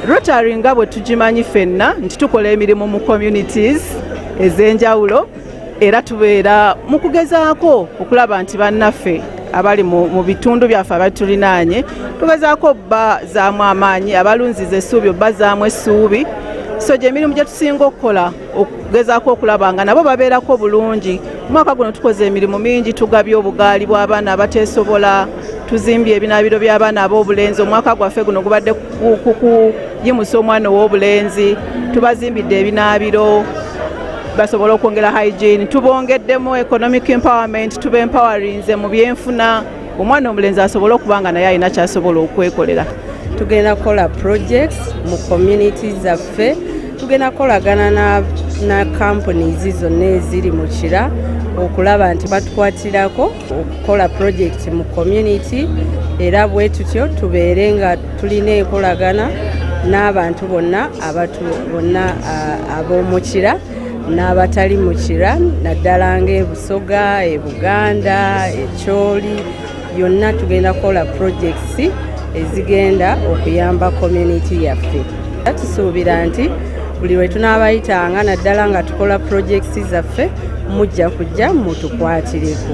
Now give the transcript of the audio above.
Rotary nga bwe tugimanyi ffenna nti tukola emirimu mu communities ez'enjawulo era tubeera mu kugezaako okulaba nti bannaffe abali mu bitundu byaffe abatulinaanye tugezaako obbazaamu amaanyi abalunziza essuubi obbazaamu essuubi so gy'emirimu gye tusinga okukola okugezaako okulaba nga nabo babeerako bulungi. Omwaka guno tukoze emirimu mingi, tugabye obugaali bw'abaana abateesobola, tuzimbye ebinaabiro by'abaana ab'obulenzi. Omwaka gwaffe guno gubadde kuyimusa omwana ow'obulenzi, tubazimbidde ebinaabiro basobola okwongera hygiene, tubongeddemu economic empowerment, tuba empowerinze mu byenfuna omwana omulenzi asobola okuba nga naye alina kyasobola okwekolera. Tugenda kukola projects mu community zaffe, tugenda kukolagana na companies zonna eziri mu kira okulaba nti batukwatirako okukola project mu community era bwe tutyo tubeere nga tulina enkolagana n'abantu bonna ab'omu kira n'abatali mu kira naddala ng'ebusoga, ebuganda, ekyoli yonna tugenda kukola projects ezigenda okuyamba community yaffe. Tusuubira nti buli lwe tunaabayitanga naddala nga tukola projects zaffe mujja kujja mutukwatireko.